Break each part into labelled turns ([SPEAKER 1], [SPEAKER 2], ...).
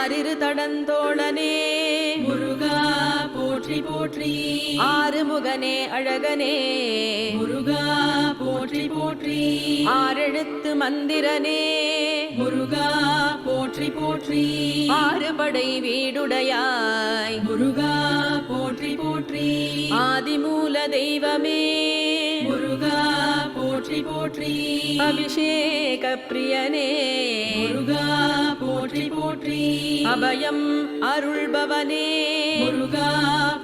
[SPEAKER 1] ஆரிரு தடந்தோழனே
[SPEAKER 2] முருகா போற்றி போற்றி.
[SPEAKER 1] ஆறுமுகனே அழகனே
[SPEAKER 2] முருகா போற்றி போற்றி.
[SPEAKER 1] ஆறெழுத்து மந்திரனே
[SPEAKER 2] முருகா போற்றி போற்றி.
[SPEAKER 1] ஆறுபடை வீடுடையாய்
[SPEAKER 2] முருகா போற்றி போற்றி.
[SPEAKER 1] ஆதிமூல தெய்வமே
[SPEAKER 2] முருகா போற்றி போற்றி.
[SPEAKER 1] அபிஷேக பிரியனே
[SPEAKER 2] முருகா போற்றி போற்றி.
[SPEAKER 1] அபயம் அருள்பவனே
[SPEAKER 2] முருகா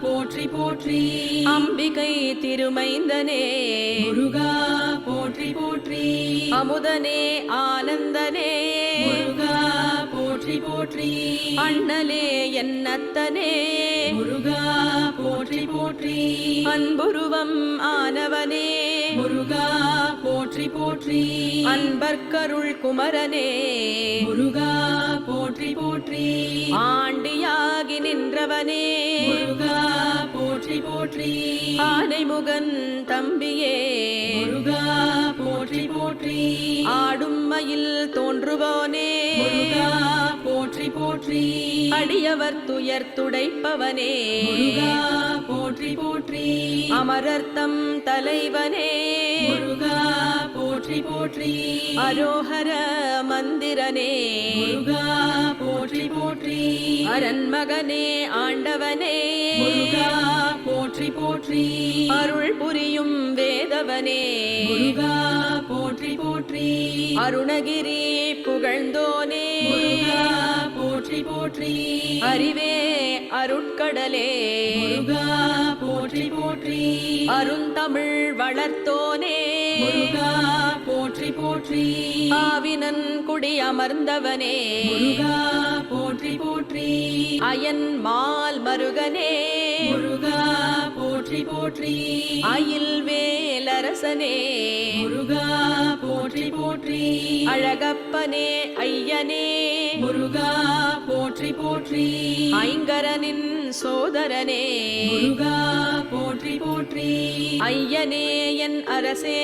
[SPEAKER 2] போற்றி போற்றி.
[SPEAKER 1] அம்பிகை திருமைந்தனே
[SPEAKER 2] முருகா போற்றி போற்றி.
[SPEAKER 1] அமுதனே ஆனந்தனே
[SPEAKER 2] முருகா போற்றி போற்றி.
[SPEAKER 1] அண்ணலே என்னத்தனே
[SPEAKER 2] முருகா போற்றி போற்றி.
[SPEAKER 1] அன்புருவம் ஆனவனே
[SPEAKER 2] முருகா போற்றி போற்றி.
[SPEAKER 1] அன்பர்க்கருள் குமரனே
[SPEAKER 2] முருகா போற்றி போற்றி.
[SPEAKER 1] ஆண்டியாகி நின்றவனே
[SPEAKER 2] முருகா போற்றி போற்றி.
[SPEAKER 1] ஆனைமுகன் தம்பியே
[SPEAKER 2] முருகா போற்றி போற்றி.
[SPEAKER 1] ஆடும் மயில் தோன்றுவோனே
[SPEAKER 2] முருகா போற்றி போற்றி.
[SPEAKER 1] அடியவர் துயர் துடைப்பவனே
[SPEAKER 2] முருகா போற்றி போற்றி.
[SPEAKER 1] அமரர்த்தம் தலைவனே
[SPEAKER 2] முருகா போற்றி போற்றி.
[SPEAKER 1] அரோஹர மந்திரனே
[SPEAKER 2] முருகா போற்றி போற்றி.
[SPEAKER 1] அரண்மகனே ஆண்டவனே
[SPEAKER 2] முருகா போற்றி போற்றி.
[SPEAKER 1] அருள் புரியும் வேதவனே
[SPEAKER 2] முருகா போற்றி போற்றி.
[SPEAKER 1] அருணகிரி புகழ்ந்தோனே
[SPEAKER 2] முருகா போற்றி போற்றி.
[SPEAKER 1] அறிவே அருட்கடலே
[SPEAKER 2] முருகா போற்றி போற்றி.
[SPEAKER 1] அருந்தமிழ் வளர்த்தோனே
[SPEAKER 2] முருகா போற்றி போற்றி.
[SPEAKER 1] ஆவினன் குடி அமர்ந்தவனே
[SPEAKER 2] முருகா போற்றி போற்றி.
[SPEAKER 1] அயன் மால் மருகனே
[SPEAKER 2] முருகா போற்றி போற்றி.
[SPEAKER 1] அயில் வேலரசனே
[SPEAKER 2] முருகா போற்றி போற்றி.
[SPEAKER 1] அழகப்பனே ஐயனே
[SPEAKER 2] முருகா போற்றி போற்றி.
[SPEAKER 1] ஐங்கரனின் சோதரனே
[SPEAKER 2] முருகா போற்றி போற்றி.
[SPEAKER 1] ஐயனே என் அரசே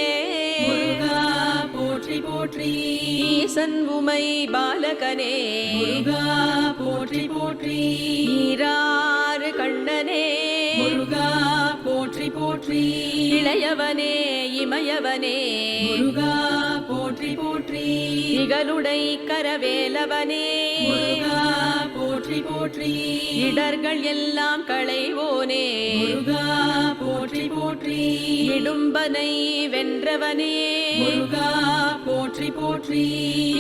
[SPEAKER 2] முருகா போற்றி போற்றி.
[SPEAKER 1] ஈசன் உமை பாலகனே
[SPEAKER 2] முருகா போற்றி போற்றி.
[SPEAKER 1] ஈராறு கண்ணனே
[SPEAKER 2] முருகா போற்றி போற்றி.
[SPEAKER 1] இளையவனே இமயவனே
[SPEAKER 2] முருகா போற்றி போற்றி.
[SPEAKER 1] இகலுடை கரவேலவனே
[SPEAKER 2] முருகா போற்றி போற்றி.
[SPEAKER 1] இடர்கள் எல்லாம் களைவோனே
[SPEAKER 2] முருகா போற்றி போற்றி.
[SPEAKER 1] இடும்பனை வென்றவனே
[SPEAKER 2] முருகா போற்றி போற்றி.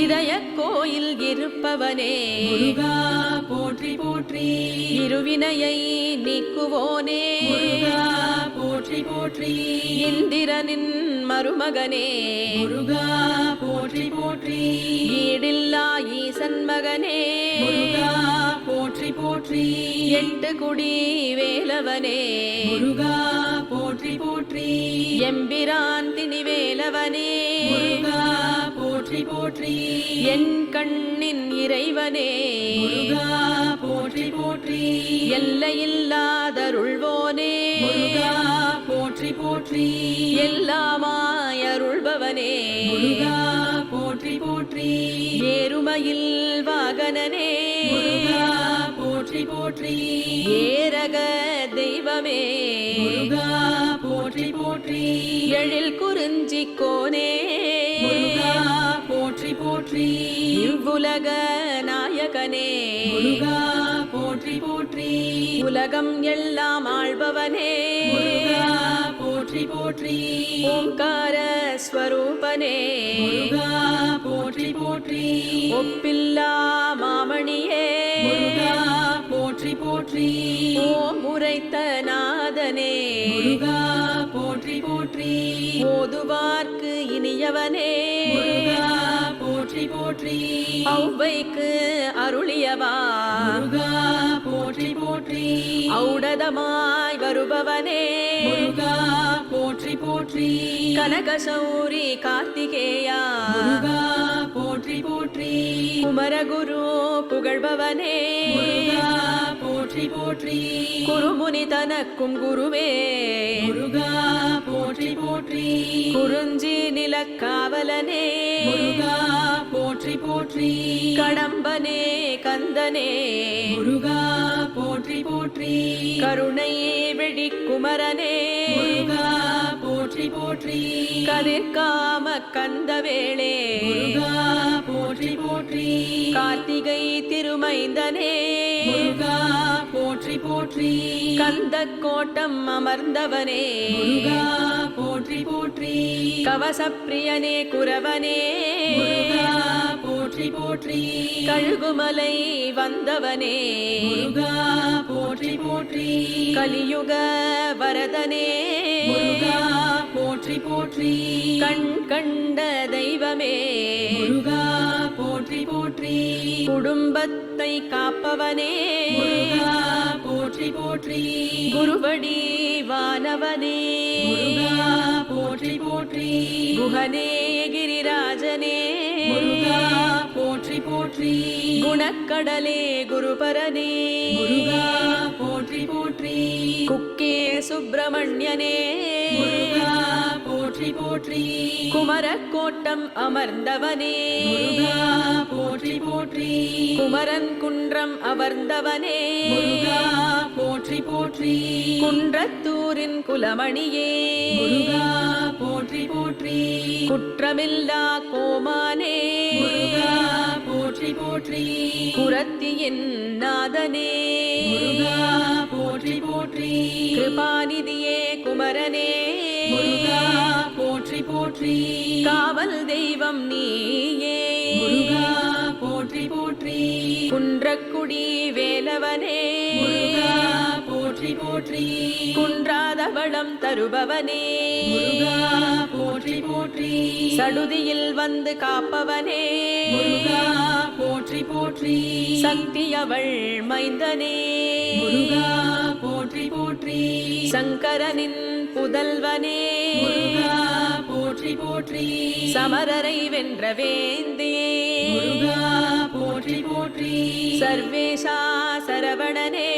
[SPEAKER 1] இதய கோயில் இருப்பவனே
[SPEAKER 2] முருகா போற்றி போற்றி.
[SPEAKER 1] இருவினையை நீக்குவோனே
[SPEAKER 2] முருகா போற்றி போற்றி.
[SPEAKER 1] இந்திரனின் மருமகனே
[SPEAKER 2] முருகா போற்றி போற்றி.
[SPEAKER 1] ஈடில்லா ஈசன் மகனே
[SPEAKER 2] முருகா போற்றி போற்றி.
[SPEAKER 1] எட்டு குடி வேலவனே
[SPEAKER 2] முருகா போற்றி போற்றி.
[SPEAKER 1] எம்பிரான் திணிவேலவனே
[SPEAKER 2] முருகா போற்றி போற்றி.
[SPEAKER 1] என் கண்ணின் இறைவனே
[SPEAKER 2] முருகா போற்றி போற்றி.
[SPEAKER 1] எல்லையில்லாதருள்வோனே
[SPEAKER 2] முருகா போற்றி போற்றி.
[SPEAKER 1] எல்லாமாய் அருள்பவனே
[SPEAKER 2] முருகா போற்றி போற்றி.
[SPEAKER 1] ஏறுமையில் வாகனனே
[SPEAKER 2] முருகா போற்றி போற்றி.
[SPEAKER 1] ஏரக தெய்வமே
[SPEAKER 2] முருகா போற்றி போற்றி.
[SPEAKER 1] எழில் குறிஞ்சி கோனே
[SPEAKER 2] முருகா போற்றி போற்றி.
[SPEAKER 1] இவ்வுலக நாயகனே
[SPEAKER 2] முருகா போற்றி போற்றி.
[SPEAKER 1] உலகம் எல்லாம் ஆள்பவனே
[SPEAKER 2] முருகா போற்றி போற்றி.
[SPEAKER 1] ஓங்கார ஸ்வரூபனே
[SPEAKER 2] முருகா போற்றி போற்றி.
[SPEAKER 1] ஒப்பில்லா மாமணியே
[SPEAKER 2] முருகா போற்றி போற்றி.
[SPEAKER 1] ஓம் உரைத்த நாதனே
[SPEAKER 2] முருகா போற்றி போற்றி.
[SPEAKER 1] ஓதுவார்க்கு இனியவனே
[SPEAKER 2] முருகா போற்றி போற்றி.
[SPEAKER 1] ஔவைக்கு அருளியவா
[SPEAKER 2] முருகா போற்றி போற்றி.
[SPEAKER 1] ஔடதமாய் வருபவனே
[SPEAKER 2] முருகா போற்றி போற்றி.
[SPEAKER 1] கனகசௌரி கார்த்திகேயா
[SPEAKER 2] முருகா போற்றி போற்றி.
[SPEAKER 1] குமரகுரு புகழ்பவனே
[SPEAKER 2] முருகா போற்றி போற்றி.
[SPEAKER 1] குருமுனி தனக்கும் குருவே
[SPEAKER 2] முருகா போற்றி போற்றி.
[SPEAKER 1] குறிஞ்சி நிலக்காவலனே
[SPEAKER 2] முருகா போற்றி போற்றி.
[SPEAKER 1] கடம்பனே கந்தனே
[SPEAKER 2] முருகா போற்றி போற்றி
[SPEAKER 1] கருணையே வெடிக்குமரனே
[SPEAKER 2] முருகா போற்றி போற்றி
[SPEAKER 1] கதிர்காம கந்தவேளே
[SPEAKER 2] முருகா போற்றி போற்றி
[SPEAKER 1] கார்த்திகை திருமைந்தனே
[SPEAKER 2] முருகா போற்றி போற்றி
[SPEAKER 1] கந்த கோட்டம் அமர்ந்தவனே
[SPEAKER 2] முருகா போற்றி போற்றி
[SPEAKER 1] கவசப்பிரியனே குரவனே
[SPEAKER 2] முருகா போற்றி போற்றி
[SPEAKER 1] கழுகுமலை வந்தவனே
[SPEAKER 2] முருகா போற்றி போற்றி
[SPEAKER 1] கலியுக வரதனே
[SPEAKER 2] முருகா போற்றி போற்றி
[SPEAKER 1] கண் கண்ட தெய்வமே
[SPEAKER 2] முருகா போற்றி போற்றி
[SPEAKER 1] குடும்பத்தை காப்பவனே
[SPEAKER 2] முருகா போற்றி போற்றி
[SPEAKER 1] குருவடி வானவனே
[SPEAKER 2] முருகா போற்றி போற்றி
[SPEAKER 1] குஹனே கிரிராஜனே
[SPEAKER 2] முருகா போற்றி போற்றி
[SPEAKER 1] குணக்கடலே குருபரனே
[SPEAKER 2] முருகா போற்றி போற்றி
[SPEAKER 1] குக்கே சுப்பிரமணியனே
[SPEAKER 2] முருகா போற்றி போற்றி
[SPEAKER 1] குமரக்கோட்டம் அமர்ந்தவனே
[SPEAKER 2] முருகா போற்றி போற்றி
[SPEAKER 1] குமரன் குன்றம் அமர்ந்தவனே
[SPEAKER 2] முருகா போற்றி போற்றி
[SPEAKER 1] குன்றத்தூரின் குலமணியே
[SPEAKER 2] முருகா போற்றி போற்றி
[SPEAKER 1] குற்றமில்லா கோமானே
[SPEAKER 2] முருகா போற்றி போற்றி
[SPEAKER 1] குரத்தியின் நாதனே
[SPEAKER 2] முருகா போற்றி போற்றி
[SPEAKER 1] கிருபாநிதியே குமரனே
[SPEAKER 2] முருகா போற்றி போற்றி
[SPEAKER 1] காவல் தெய்வம் நீயே
[SPEAKER 2] முருகா போற்றி போற்றி
[SPEAKER 1] குன்றக்குடி வேலவனே
[SPEAKER 2] முருகா போற்றி போற்றி
[SPEAKER 1] குன்றாத வளம் தருபவனே
[SPEAKER 2] முருகா போற்றி போற்றி
[SPEAKER 1] சடுதியில் வந்து காப்பவனே
[SPEAKER 2] முருகா போற்றி போற்றி
[SPEAKER 1] சக்தி அவள் மைந்தனே
[SPEAKER 2] முருகா போற்றி போற்றி
[SPEAKER 1] சங்கரனின் புதல்வனே
[SPEAKER 2] முருகா போற்றி போற்றி
[SPEAKER 1] சமரரை வென்ற வேந்தே
[SPEAKER 2] முருகா போற்றி போற்றி
[SPEAKER 1] சர்வேஷா சரவணனே